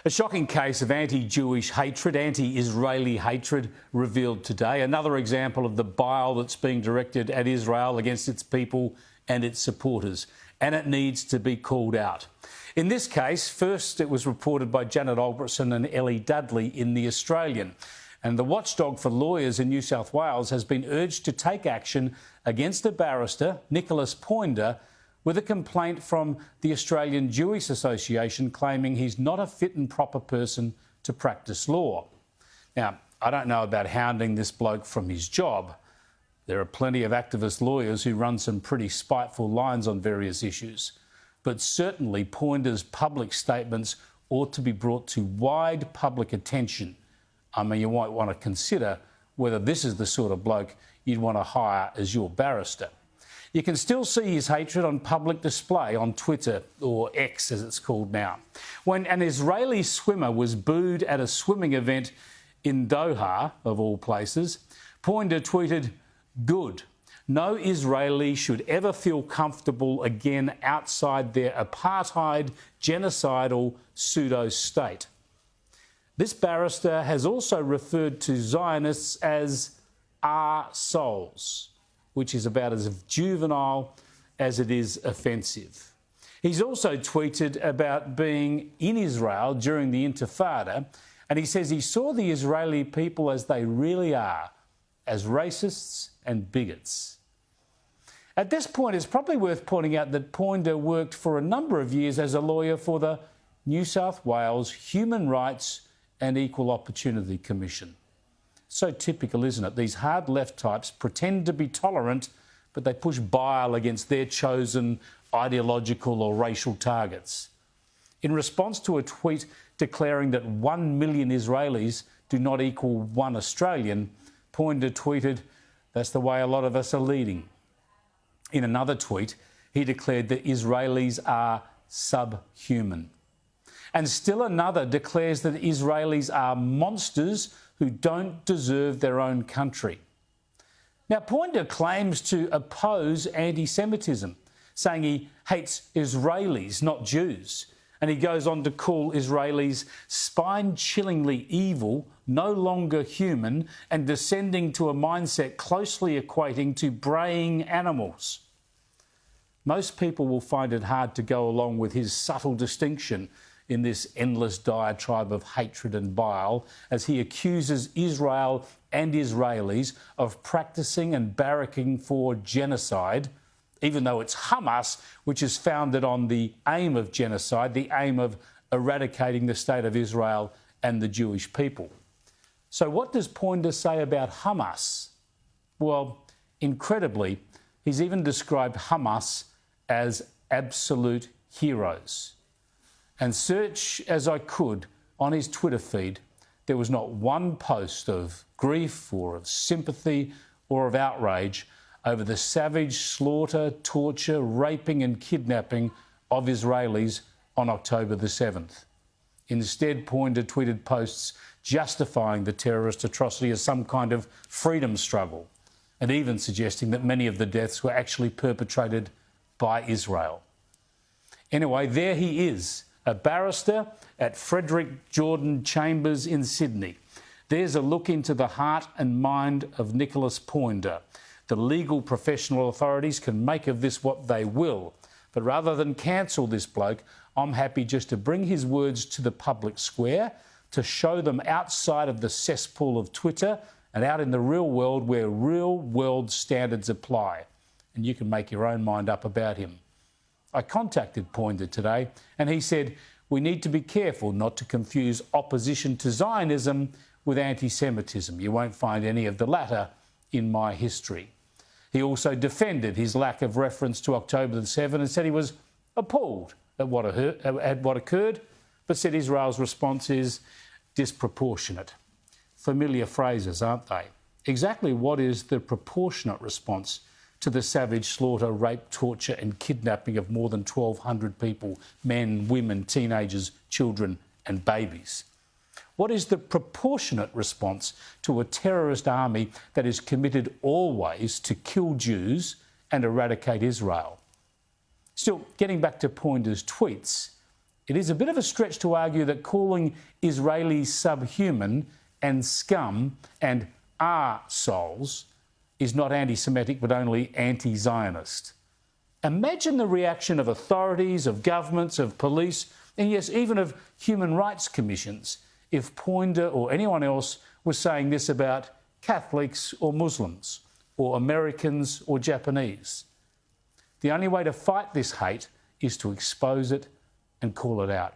A shocking case of anti-Jewish hatred, anti-Israeli hatred revealed today. Another example of the bile that's being directed at Israel against its people and its supporters. And it needs to be called out. In this case, first it was reported by Janet Albertson and Ellie Dudley in The Australian. And the watchdog for lawyers in New South Wales has been urged to take action against a barrister, Nicholas Poynder, with a complaint from the Australian Jewish Association claiming he's not a fit and proper person to practice law. Now, I don't know about hounding this bloke from his job. There are plenty of activist lawyers who run some pretty spiteful lines on various issues. But certainly Poynder's public statements ought to be brought to wide public attention. I mean, you might want to consider whether this is the sort of bloke you'd want to hire as your barrister. You can still see his hatred on public display on Twitter, or X as it's called now. When an Israeli swimmer was booed at a swimming event in Doha, of all places, Poynder tweeted, "Good. No Israeli should ever feel comfortable again outside their apartheid, genocidal pseudo-state." This barrister has also referred to Zionists as arseholes, which is about as juvenile as it is offensive. He's also tweeted about being in Israel during the Intifada, and he says he saw the Israeli people as they really are, as racists and bigots. At this point, it's probably worth pointing out that Poynder worked for a number of years as a lawyer for the New South Wales Human Rights and Equal Opportunity Commission. So typical, isn't it? These hard left types pretend to be tolerant, but they push bile against their chosen ideological or racial targets. In response to a tweet declaring that 1 million Israelis do not equal 1 Australian, Poynder tweeted, "That's the way a lot of us are leading." In another tweet, he declared that Israelis are subhuman. And still another declares that Israelis are monsters who don't deserve their own country. Now, Poynder claims to oppose anti-Semitism, saying he hates Israelis, not Jews. And he goes on to call Israelis spine-chillingly evil, no longer human, and descending to a mindset closely equating to braying animals. Most people will find it hard to go along with his subtle distinction in this endless diatribe of hatred and bile, as he accuses Israel and Israelis of practicing and barracking for genocide, even though it's Hamas, which is founded on the aim of genocide, the aim of eradicating the state of Israel and the Jewish people. So what does Poynder say about Hamas? Well, incredibly, he's even described Hamas as absolute heroes. And search as I could on his Twitter feed, there was not one post of grief or of sympathy or of outrage over the savage slaughter, torture, raping and kidnapping of Israelis on October the 7th. Instead, Poynder tweeted posts justifying the terrorist atrocity as some kind of freedom struggle, and even suggesting that many of the deaths were actually perpetrated by Israel. Anyway, there he is, a barrister at Frederick Jordan Chambers in Sydney. There's a look into the heart and mind of Nicholas Poynder. The legal professional authorities can make of this what they will, but rather than cancel this bloke, I'm happy just to bring his words to the public square, to show them outside of the cesspool of Twitter and out in the real world where real world standards apply. And you can make your own mind up about him. I contacted Poynder today and he said we need to be careful not to confuse opposition to Zionism with anti-Semitism. You won't find any of the latter in my history. He also defended his lack of reference to October the 7th and said he was appalled at what occurred, but said Israel's response is disproportionate. Familiar phrases, aren't they? Exactly what is the proportionate response to the savage slaughter, rape, torture and kidnapping of more than 1,200 people, men, women, teenagers, children and babies? What is the proportionate response to a terrorist army that is committed always to kill Jews and eradicate Israel? Still, getting back to Poynder's tweets, It is a bit of a stretch to argue that calling Israelis subhuman and scum and arseholes is not anti-Semitic but only anti-Zionist. Imagine the reaction of authorities, of governments, of police, and yes, even of human rights commissions if Poynder or anyone else was saying this about Catholics or Muslims or Americans or Japanese. The only way to fight this hate is to expose it and call it out.